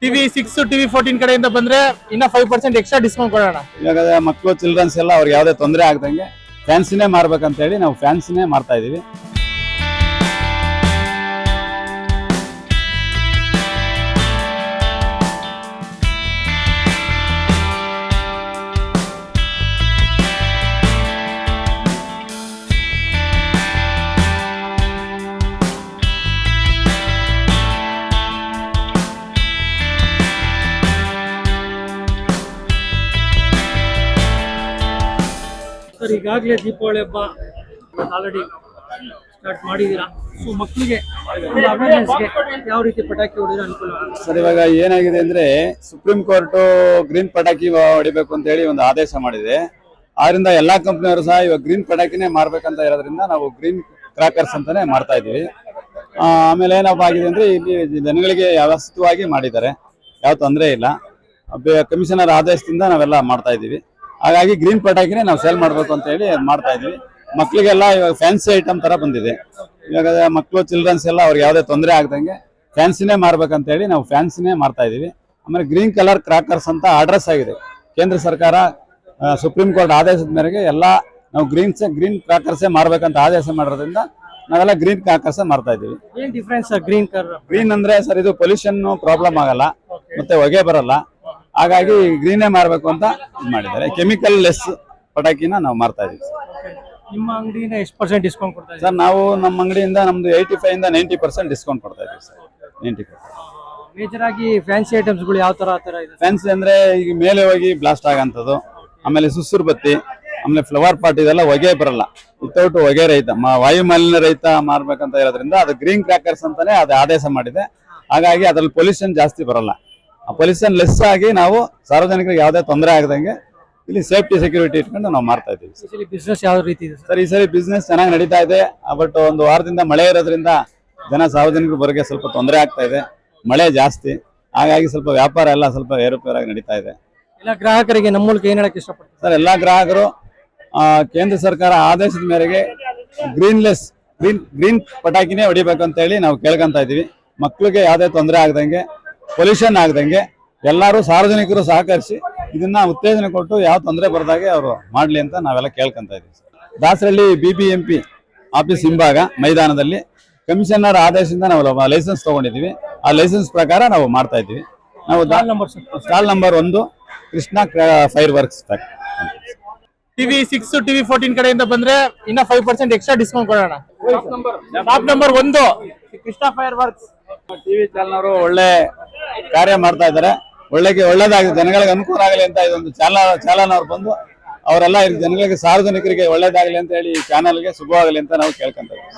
TV 6 TV 14 ಕಡೆಯಿಂದ ಬಂದ್ರೆ ಇನ್ನ 5% ಎಕ್ಸ್ಟ್ರಾ ಡಿಸ್ಕೌಂಟ್ ಕೊಡೋಣ. ಇವಾಗ ಮಕ್ಕಳು ಚಿಲ್ಡ್ರನ್ಸ್ ಎಲ್ಲ ಅವ್ರಿಗೆ ಯಾವುದೇ ತೊಂದರೆ ಆಗದಂಗೆ ಫ್ಯಾನ್ಸಿನೇ ಮಾರ್ಬೇಕಂತ ಹೇಳಿ ನಾವು ಫ್ಯಾನ್ಸಿನೇ ಮಾರ್ತಾ ಇದೀವಿ. ಸರ್, ಈಗಾಗಲೇ ದೀಪಾವಳಿ ಹಬ್ಬ ಆಲ್ರೆಡಿ ಸ್ಟಾರ್ಟ್ ಮಾಡಿದ್ದೀರಾ. ಸೊ ಮಕ್ಕಳಿಗೆ ಅವೇರ್ನೆಸ್ಗೆ ಯಾವ ರೀತಿ ಪಟಾಕಿ ಹೊಡೆದ್ರೆ ಅನುಕೂಲ ಆಗುತ್ತೆ? ಸರ್, ಇವಾಗ ಏನಾಗಿದೆ ಅಂದ್ರೆ ಸುಪ್ರೀಂ ಕೋರ್ಟ್ ಗ್ರೀನ್ ಪಟಾಕಿ ಹೊಡಿಬೇಕು ಅಂತ ಹೇಳಿ ಒಂದು ಆದೇಶ ಮಾಡಿದೆ. ಆದ್ರಿಂದ ಎಲ್ಲಾ ಕಂಪ್ನಿಯವರು ಸಹ ಇವಾಗ ಗ್ರೀನ್ ಪಟಾಕಿನೇ ಮಾರ್ಬೇಕಂತ ಇರೋದ್ರಿಂದ ನಾವು ಗ್ರೀನ್ ಕ್ರಾಕರ್ಸ್ ಅಂತಾನೆ ಮಾಡ್ತಾ ಇದೀವಿ. ಆಮೇಲೆ ಏನಪ್ಪ ಆಗಿದೆ ಅಂದ್ರೆ ಇಲ್ಲಿ ಜನಗಳಿಗೆ ವ್ಯವಸ್ಥಿತವಾಗಿ ಮಾಡಿದ್ದಾರೆ, ಯಾವ ತೊಂದರೆ ಇಲ್ಲ. ಕಮಿಷನರ್ ಆದೇಶದಿಂದ ನಾವೆಲ್ಲ ಮಾಡ್ತಾ ಇದೀವಿ. ಹಾಗಾಗಿ ಗ್ರೀನ್ ಪಟಾಕಿನೇ ನಾವು ಸೇಲ್ ಮಾಡ್ಬೇಕು ಅಂತ ಹೇಳಿ ಮಾಡ್ತಾ ಇದೀವಿ. ಮಕ್ಕಳಿಗೆಲ್ಲ ಇವಾಗ ಫ್ಯಾನ್ಸಿ ಐಟಮ್ ತರ ಬಂದಿದೆ. ಇವಾಗ ಮಕ್ಕಳು ಚಿಲ್ಡ್ರನ್ಸ್ ಎಲ್ಲ ಅವ್ರಿಗೆ ಯಾವುದೇ ತೊಂದರೆ ಆಗದಂಗೆ ಫ್ಯಾನ್ಸಿನೇ ಮಾರ್ಬೇಕಂತ ಹೇಳಿ ನಾವು ಫ್ಯಾನ್ಸಿನೇ ಮಾರ್ತಾ ಇದೀವಿ. ಆಮೇಲೆ ಗ್ರೀನ್ ಕಲರ್ ಕ್ರಾಕರ್ಸ್ ಅಂತ ಆರ್ಡರ್ಸ್ ಆಗಿದೆ. ಕೇಂದ್ರ ಸರ್ಕಾರ ಸುಪ್ರೀಂ ಕೋರ್ಟ್ ಆದೇಶದ ಮೇರೆಗೆ ಎಲ್ಲ ನಾವು ಗ್ರೀನ್ ಕ್ರಾಕರ್ಸೇ ಮಾರ್ಬೇಕಂತ ಆದೇಶ ಮಾಡಿರೋದ್ರಿಂದ ನಾವೆಲ್ಲ ಗ್ರೀನ್ ಕ್ರಾಕರ್ಸ್ ಮಾರ್ತಾ ಇದೀವಿ. ಏನ್ ಡಿಫ್ರೆನ್ಸ್ ಗ್ರೀನ್ ಅಂದ್ರೆ ಸರ್, ಇದು ಪೊಲ್ಯೂಷನ್ ಪ್ರಾಬ್ಲಮ್ ಆಗಲ್ಲ, ಮತ್ತೆ ಹೊಗೆ ಬರಲ್ಲ. ಹಾಗಾಗಿ ಗ್ರೀನೇ ಮಾರ್ಬೇಕು ಅಂತ ಮಾಡಿದ್ದಾರೆ. ಕೆಮಿಕಲ್ ಲೆಸ್ ಪಟಾಕಿನ ನಾವು ಮಾರ್ತಾ ಇದೀವಿ. ನಿಮ್ಮ ಅಂಗಡಿಯಿಂದ ಎಷ್ಟು % ಡಿಸ್ಕೌಂಟ್ ಕೊಡ್ತಾ ಇದ್ದೀರಾ? ಸರ್, ನಾವು ನಮ್ಮ ಅಂಗಡಿಯಿಂದ ನಮ್ದು 85 ಇಂದ 90% ಡಿಸ್ಕೌಂಟ್ ಕೊಡ್ತಾ ಇದೀವಿ ಸರ್. 90%. ಮೇಜರ್ ಆಗಿ ಫ್ಯಾನ್ಸಿ ಐಟಮ್ಸ್ಗಳು ಯಾವ ತರ ಇದೆ? ಫ್ಯಾನ್ಸಿ ಅಂದ್ರೆ ಈಗ ಮೇಲೆ ಹೋಗಿ ಬ್ಲಾಸ್ಟ್ ಆಗಂತದ್ದು, ಆಮೇಲೆ ಸುಸುರು ಬತ್ತಿ, ಆಮೇಲೆ ಫ್ಲವರ್ ಪಾಟ್, ಇದೆಲ್ಲ ಹೊಗೆ ಬರಲ್ಲ. ವಿತೌಟ್ ಹೊಗೆ ರಹಿತ, ವಾಯು ಮಾಲಿನ್ಯ ರಹಿತ ಮಾರ್ಬೇಕಂತ ಇರೋದ್ರಿಂದ ಅದು ಗ್ರೀನ್ ಕ್ರಾಕರ್ಸ್ ಅಂತಾನೆ ಅದು ಆದೇಶ ಮಾಡಿದೆ. ಹಾಗಾಗಿ ಅದ್ರಲ್ಲಿ ಪೊಲ್ಯೂಷನ್ ಜಾಸ್ತಿ ಬರಲ್ಲ. ಆ ಪೊಲ್ಯೂಷನ್ ಲೆಸ್ ಆಗಿ ನಾವು ಸಾರ್ವಜನಿಕರಿಗೆ ಯಾವುದೇ ತೊಂದರೆ ಆಗದಂಗೆ ಇಲ್ಲಿ ಸೇಫ್ಟಿ ಸೆಕ್ಯೂರಿಟಿ ಇಟ್ಕೊಂಡು ನಾವು ಮಾಡ್ತಾ ಇದ್ದೀವಿ. ಬಿಸ್ನೆಸ್ ಯಾವ ರೀತಿ ಇದೆ ಸರ್? ಈ ಸರಿ ಬಿಸ್ನೆಸ್ ಚೆನ್ನಾಗಿ ನಡೀತಾ ಇದೆ. ಬಟ್ ಒಂದು ವಾರದಿಂದ ಮಳೆ ಇರೋದ್ರಿಂದ ಸಾರ್ವಜನಿಕರು ಬರೋಕೆ ಸ್ವಲ್ಪ ತೊಂದರೆ ಆಗ್ತಾ ಇದೆ. ಮಳೆ ಜಾಸ್ತಿ, ಹಾಗಾಗಿ ಸ್ವಲ್ಪ ವ್ಯಾಪಾರ ಎಲ್ಲ ಸ್ವಲ್ಪ ಏರುಪೇರಾಗಿ ನಡೀತಾ ಇದೆ. ಎಲ್ಲ ಗ್ರಾಹಕರಿಗೆ ನಮ್ಮ ಮೂಲಕ ಏನ್ ಹೇಳಕ್ ಇಷ್ಟಪಡ್ತಾರೆ ಸರ್? ಎಲ್ಲಾ ಗ್ರಾಹಕರು ಕೇಂದ್ರ ಸರ್ಕಾರ ಆದೇಶದ ಮೇರೆಗೆ ಗ್ರೀನ್ ಪಟಾಕಿನೇ ಹೊಡಿಬೇಕಂತ ಹೇಳಿ ನಾವು ಕೇಳ್ಕೊಂತ ಇದೀವಿ. ಮಕ್ಕಳಿಗೆ ಯಾವುದೇ ತೊಂದರೆ ಆಗದಂಗೆ, ಪೊಲ್ಯೂಷನ್ ಆಗದಂಗೆ ಎಲ್ಲರೂ ಸಾರ್ವಜನಿಕರು ಸಹಕರಿಸಿ ಇದನ್ನ ಉತ್ತೇಜನ ಕೊಟ್ಟು ಯಾವ ತೊಂದರೆ ಬರದಾಗೆ ಅವರು ಮಾಡ್ಲಿ ಅಂತ ನಾವೆಲ್ಲ ಕೇಳ್ಕೊಂತ ಇದೀವಿ. ದಾಸರಳ್ಳಿ BBMP ಆಫೀಸ್ ಹಿಂಭಾಗ ಮೈದಾನದಲ್ಲಿ ಕಮಿಷನರ್ ಆದೇಶದಿಂದ ನಾವು ಲೈಸೆನ್ಸ್ ತಗೊಂಡಿದೀವಿ. ಆ ಲೈಸೆನ್ಸ್ ಪ್ರಕಾರ ನಾವು ಮಾಡ್ತಾ ಇದ್ದೀವಿ. ನಾವು stall number 1 Krishna fire works. TV 6 TV 14 ಕಡೆಯಿಂದ ಬಂದ್ರೆ ಇನ್ನ 5% ಎಕ್ಸ್ಟ್ರಾ ಡಿಸ್ಕೌಂಟ್ ಕೊಡೋಣ. Shop number 1 Krishna fire works. TV channel ಒಳ್ಳೆ ಕಾರ್ಯ ಮಾಡ್ತಾ ಇದ್ದಾರೆ. ಒಳ್ಳೇದಾಗಿದೆ, ಜನಗಳಿಗೆ ಅನುಕೂಲ ಆಗಲಿ ಅಂತ ಇದೊಂದು ಚಾನಲ್ ಅವ್ರು ಬಂದು ಅವರೆಲ್ಲ ಜನಗಳಿಗೆ ಸಾರ್ವಜನಿಕರಿಗೆ ಒಳ್ಳೇದಾಗಲಿ ಅಂತ ಹೇಳಿ ಚಾನಲ್ಗೆ ಶುಭವಾಗಲಿ ಅಂತ ನಾವು ಕೇಳ್ಕೊಂತ ಇದ್ದೀವಿ.